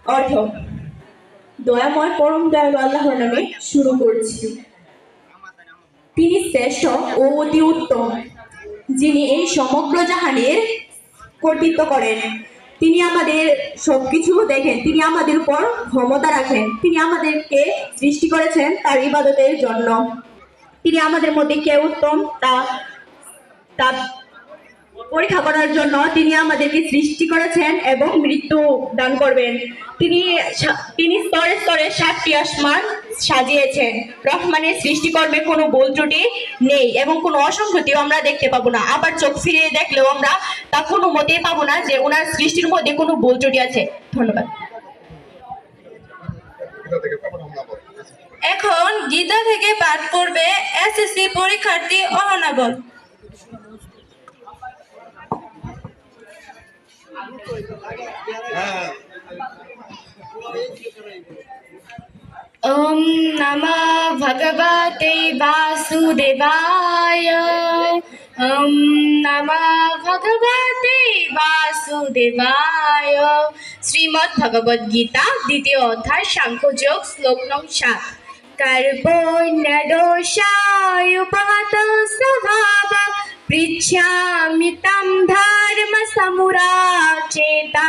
অর্থ দয়াময় পরম দয়ালু আল্লাহর নামে শুরু করছি। তিনি শ্রেষ্ঠ ও অতি উত্তম, যিনি এই সমগ্র জাহানের কর্তৃত্ব করেন। তিনি আমাদের সবকিছু দেখেন, তিনি আমাদের উপর ক্ষমতা রাখেন। তিনি আমাদেরকে সৃষ্টি করেছেন তার ইবাদতের জন্য। তিনি আমাদের মধ্যে কে উত্তম তা তা পরীক্ষা করার জন্য তিনি আমাদেরকে সৃষ্টি করেছেন এবং মৃত্যু দান করবেন। তিনি তিনি স্তরে স্তরে 7টি আসমান সাজিয়েছেন। রহমানের সৃষ্টিকর্মে কোনো ভুল ত্রুটি নেই এবং কোনো অসংগতিও আমরা দেখতে পাবো না। আবার চোখ ফিরিয়ে দেখলেও আমরা তা কোনো মতেই পাবো না যে ওনার সৃষ্টির মধ্যে কোনো ভুল ত্রুটি আছে। ধন্যবাদ। এখন গীতা থেকে পাঠ করবে এসএসসি পরীক্ষার্থী অহনাবল। ओम नमः भगवते वासुदेवाय। ओम नमः भगवते वासुदेवाय। श्रीमद् भगवद गीता द्वितीय अध्याय सांख्ययोग श्लोक नং 7। कर्पोण्यदोषायुपहत स्वभाव पृच्छामि तं धर्म समुराचेता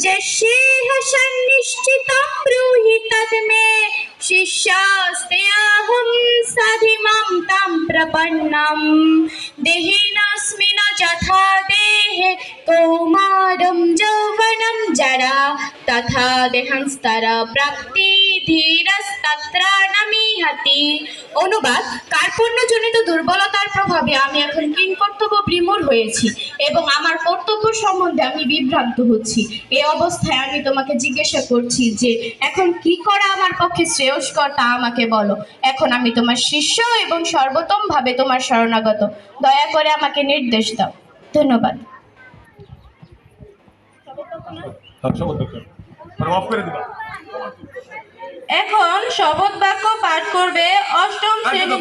यस्येह सन्निश्चितं ब्रूहि तद्मे शिष्यस्तेऽहं सधिमां तं प्रपन्नम्। देहिनस्मिन् यथा देहे कौमारं यौवनं जरा तथा देहांस्तर प्राप्ति ধীরস্তত্র নামিহাতি। অনুবাদ: কার্পণ্যজনিত দুর্বলতার প্রভাবে আমি এখন কিংকর্তব্য বিমূঢ় হয়েছি এবং আমার কর্তব্য সম্বন্ধে আমি বিভ্রান্ত হচ্ছি। এই অবস্থায় আমি তোমাকে জিজ্ঞাসা করছি যে এখন কি করা আমার পক্ষে শ্রেয়স্কর তা আমাকে বলো। এখন আমি তোমার শিষ্য এবং সর্বোত্তমভাবে তোমার শরণাগত। দয়া করে আমাকে নির্দেশ দাও। ধন্যবাদ। এখন শপথ বাক্য পাঠ করবে অষ্টম শ্রেণী।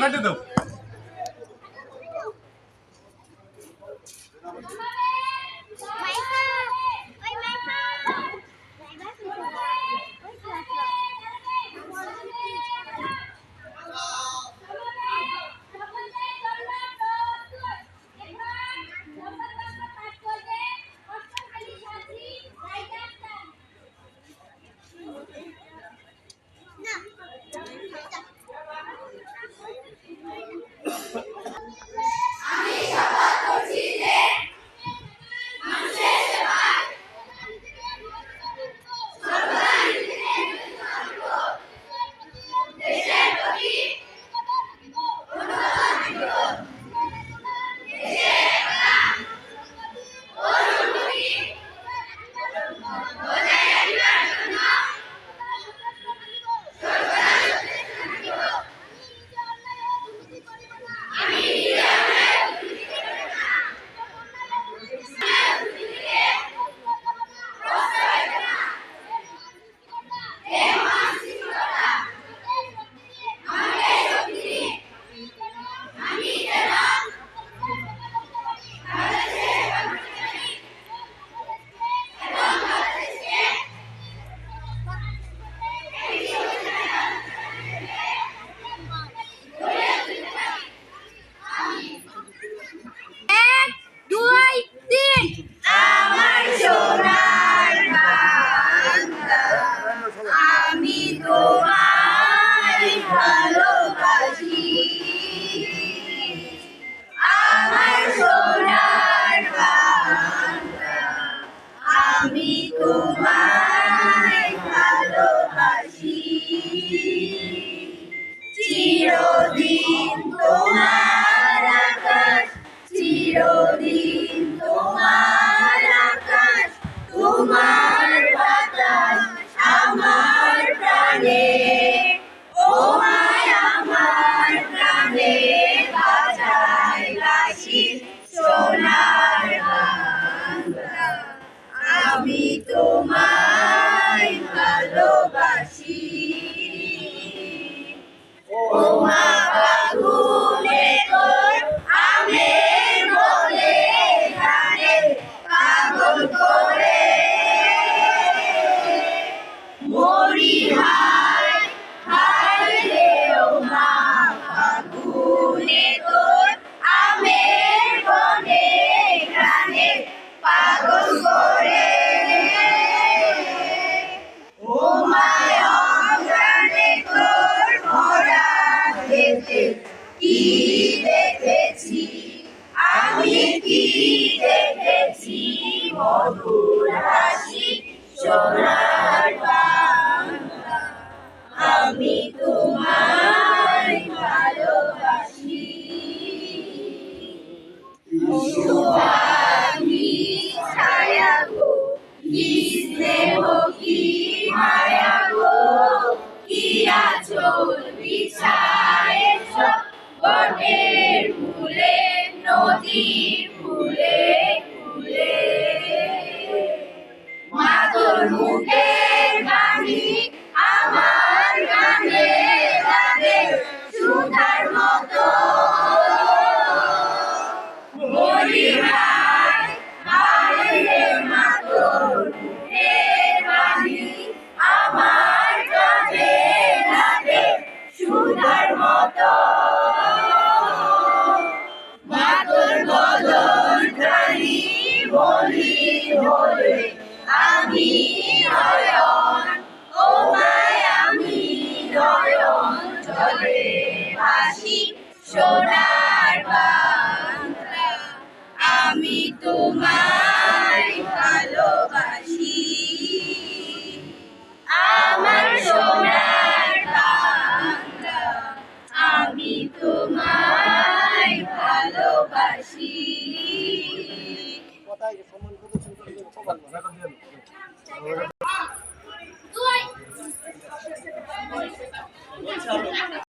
মধুর হাসি সোনার বাংলা আমি তোমায় ভালোবাসি সুহাগী ছায়া গো কি স্নেহ কি মায়া গো কি আঁচল বিছায়েছ বটের ফুলে নদীর ফুলে ফুলে মাতর মুখের বাণী আমার গানে গানে সুধার মতো বলি হায় হায় রে মাতর মুখের বাণী আমার গানে গানে সুধার মতো মাতর বদন খানি বলি হলে আমি নয়ন ও মায় আমি নয়ন জলে ভাসি সোনার বাংলা আমি তোমায় ভালোবাসি আমার সোনার বাংলা আমি তোমায় ভালোবাসি